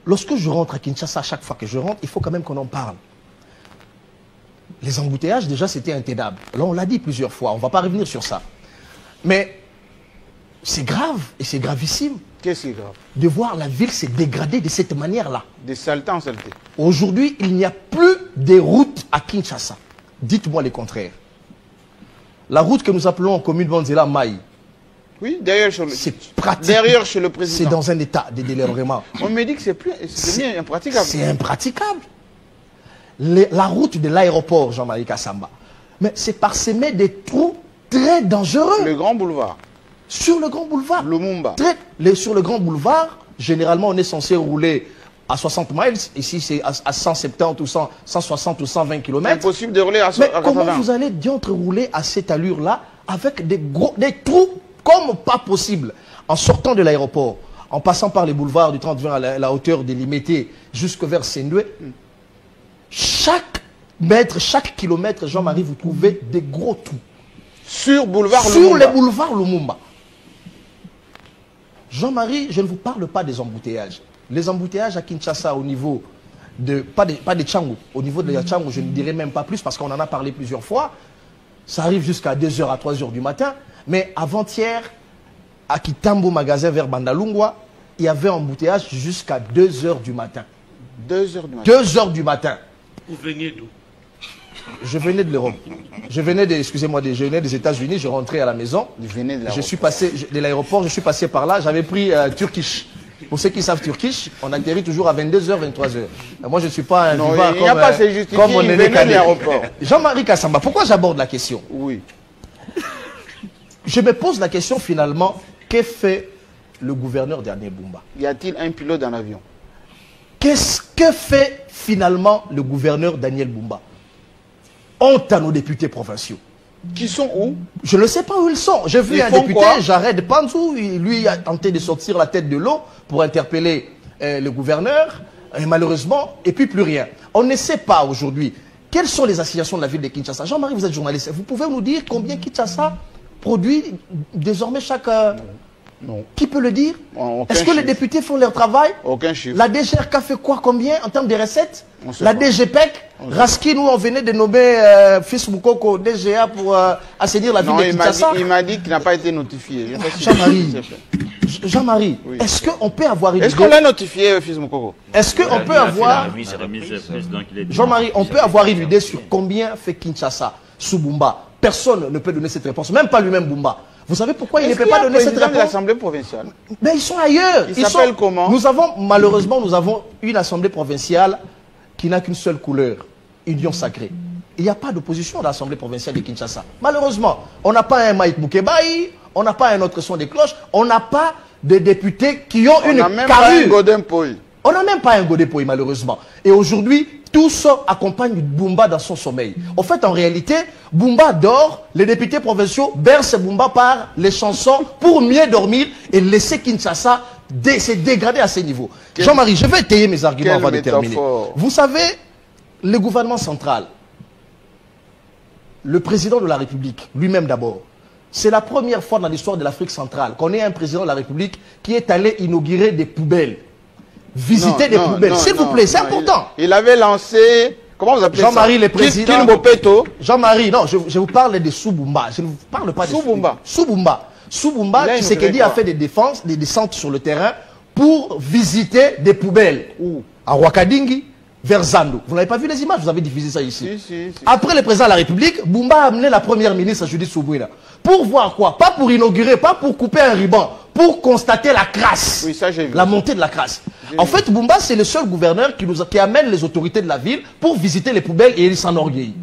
lorsque je rentre à Kinshasa, à chaque fois que je rentre, il faut quand même qu'on en parle. Les embouteillages, déjà, c'était intenable. Là, on l'a dit plusieurs fois, on ne va pas revenir sur ça. Mais c'est grave, et c'est gravissime. Qu'est-ce qui est grave? De voir la ville se dégrader de cette manière-là. De saleté en saleté. Aujourd'hui, il n'y a plus de routes à Kinshasa. Dites-moi le contraire. La route que nous appelons en commune Banzela Maï. Oui, derrière chez le président. C'est dans un état de délabrement. On me dit que c'est devenu impraticable. C'est impraticable. La route de l'aéroport Jean-Marie Kassamba. Mais c'est parsemé de trous très dangereux. Le grand boulevard. Sur le grand boulevard. Lumumba. Sur le grand boulevard, généralement, on est censé rouler à 60 miles. Ici, c'est à 170 ou 160 ou 120 km. C'est impossible de rouler à 80. Mais comment vous allez diantre rouler à cette allure-là avec des trous comme pas possible en sortant de l'aéroport, en passant par les boulevards du 30-20 à la hauteur délimitée jusque vers Sendoué. Chaque mètre, chaque kilomètre, Jean-Marie, vous trouvez des gros trous. Sur les boulevards Lumumba. Jean-Marie, je ne vous parle pas des embouteillages. Les embouteillages à Kinshasa au niveau de, pas de Tchangou, au niveau de la Tchangou, je ne dirais même pas plus parce qu'on en a parlé plusieurs fois. Ça arrive jusqu'à 2h à 3h du matin. Mais avant-hier, à Kitambo magasin vers Bandalungwa, il y avait un embouteillage jusqu'à 2h du matin. 2h du matin. 2h du matin. Vous veniez d'où? Je venais de l'Europe. Je venais des États-Unis, je rentrais à la maison. Je suis passé de l'aéroport, je suis passé par là, j'avais pris Turkish. Pour ceux qui savent Turkish, on atterrit toujours à 22h, 23h. Moi, je ne suis pas un vivant comme on est né à l'aéroport. Jean-Marie Kassamba, pourquoi j'aborde la question? Oui. Je me pose la question finalement, que fait le gouverneur Daniel Bumba? Y a-t-il un pilote dans l'avion? Qu'est-ce que fait finalement le gouverneur Daniel Bumba? Honte à nos députés provinciaux. Qui sont où? Je ne sais pas où ils sont. J'ai vu un député, Jared Panzou, lui a tenté de sortir la tête de l'eau pour interpeller le gouverneur, et malheureusement, et puis plus rien. On ne sait pas aujourd'hui quelles sont les associations de la ville de Kinshasa. Jean-Marie, vous êtes journaliste, vous pouvez nous dire combien Kinshasa produit désormais chaque... Non. Qui peut le dire? Est-ce que les députés font leur travail? Aucun chiffre. La DGRK fait quoi? Combien en termes de recettes? La DGPEC, Raski, nous on venait de nommer Fils Moukoko DGA pour assainir la ville de Kinshasa. Il m'a dit qu'il n'a pas été notifié. Jean-Marie, oui. Est-ce qu'on peut avoir une idée? Est-ce qu'on l'a notifié, Fils Moukoko? Est-ce qu'on peut avoir... Jean-Marie, on peut avoir une idée sur combien fait Kinshasa sous Bumba? Personne ne peut donner cette réponse, même pas lui-même Bumba. Vous savez pourquoi il ne peut pas donner cette réponse? De l'Assemblée provinciale. Mais ils sont ailleurs. Ils s'appellent comment? Malheureusement, nous avons une Assemblée provinciale qui n'a qu'une seule couleur, Union Sacrée. Il n'y a pas d'opposition à l'Assemblée provinciale de Kinshasa. Malheureusement, on n'a pas un Maïk Boukebaï, on n'a pas un autre son des cloches, on n'a pas de députés qui ont une carrure. On n'a même pas un Godin Poy, malheureusement. Et aujourd'hui, tous accompagnent Bumba dans son sommeil. En fait, en réalité, Bumba dort, les députés provinciaux bercent Bumba par les chansons pour mieux dormir et laisser Kinshasa se dégrader à ce niveau. Jean-Marie, je vais étayer mes arguments avant de terminer. Vous savez, le gouvernement central, le président de la République, lui-même d'abord, c'est la première fois dans l'histoire de l'Afrique centrale qu'on ait un président de la République qui est allé inaugurer des poubelles. Visiter des poubelles, s'il vous plaît, c'est important. Il avait lancé, comment vous appelez ça? Jean-Marie, le président. Jean-Marie, non, je vous parle de Soubumba. Je ne vous parle pas de Soubumba. Soubumba, Tshisekedi a fait des descentes sur le terrain pour visiter des poubelles. Où? À Ouakadingi, vers Zando. Vous n'avez pas vu les images, vous avez diffusé ça ici. Si. Après le président de la République, Bumba a amené la première ministre Judith Soubouina. Pour voir quoi? Pas pour inaugurer, pas pour couper un ruban, pour constater la crasse. Oui, ça j'ai vu. La montée de la crasse. En fait, Bumba, c'est le seul gouverneur qui amène les autorités de la ville pour visiter les poubelles et il s'enorgueillit.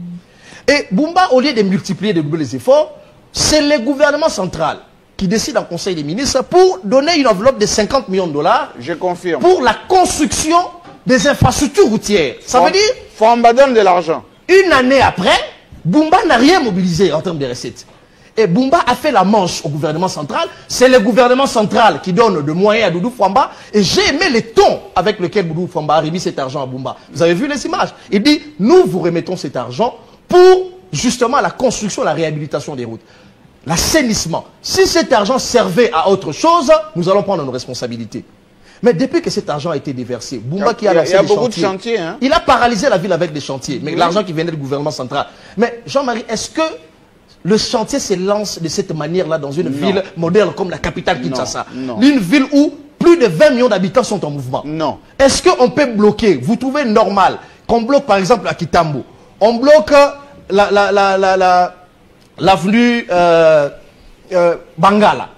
Et Bumba, au lieu de multiplier, de doubler les efforts, c'est le gouvernement central qui décide en conseil des ministres pour donner une enveloppe de 50 millions de dollars. Je confirme. Pour la construction des infrastructures routières. Ça veut dire... Famba donne de l'argent. Une année après, Bumba n'a rien mobilisé en termes de recettes. Et Bumba a fait la manche au gouvernement central. C'est le gouvernement central qui donne de moyens à Doudou Famba. Et j'ai aimé les tons avec lesquels Doudou Famba a remis cet argent à Bumba. Vous avez vu les images? Il dit, nous vous remettons cet argent pour justement la construction, la réhabilitation des routes. L'assainissement. Si cet argent servait à autre chose, nous allons prendre nos responsabilités. Mais depuis que cet argent a été déversé, Boumba qui a lancé des chantiers. Il y a beaucoup de chantiers. Hein? Il a paralysé la ville avec des chantiers. Mais l'argent qui venait du gouvernement central. Mais Jean-Marie, est-ce que le chantier se lance de cette manière-là dans une ville moderne comme la capitale Kinshasa? Une ville où plus de 20 millions d'habitants sont en mouvement. Non. Est-ce qu'on peut bloquer? Vous trouvez normal qu'on bloque par exemple à Kitambo? On bloque l'avenue Bangala.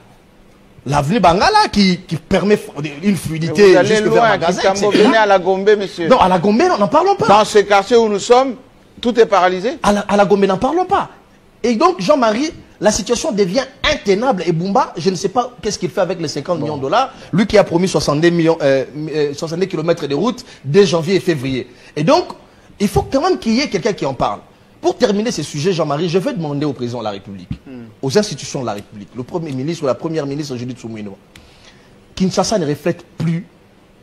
L'avenue Bangala qui permet une fluidité jusque vers Magasin. Vous venez à la Gombe, monsieur. Non, à la Gombe, n'en parlons pas. Dans ce quartier où nous sommes, tout est paralysé. À la Gombe, n'en parlons pas. Et donc, Jean-Marie, la situation devient intenable. Et Boumba, je ne sais pas qu'est-ce qu'il fait avec les 50 millions de dollars. Lui qui a promis 70 km de route dès janvier et février. Et donc, il faut quand même qu'il y ait quelqu'un qui en parle. Pour terminer ce sujet, Jean-Marie, je vais demander au président de la République, aux institutions de la République, le Premier ministre ou la Première ministre Judith Suminwa, Kinshasa ne reflète plus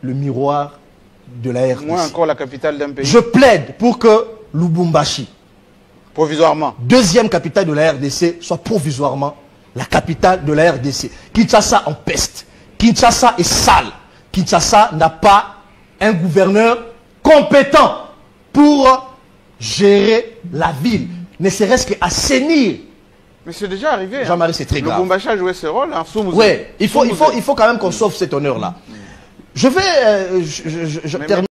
le miroir de la RDC. Moi encore la capitale d'un pays. Je plaide pour que Lubumbashi, provisoirement, deuxième capitale de la RDC, soit provisoirement la capitale de la RDC. Kinshasa en peste. Kinshasa est sale. Kinshasa n'a pas un gouverneur compétent pour gérer la ville, ne serait-ce qu'assainir. Mais c'est déjà arrivé. Jean-Marie, c'est très grave. Lubumbashi a joué ce rôle. Hein, oui, il faut quand même qu'on sauve cet honneur-là. Je vais terminer.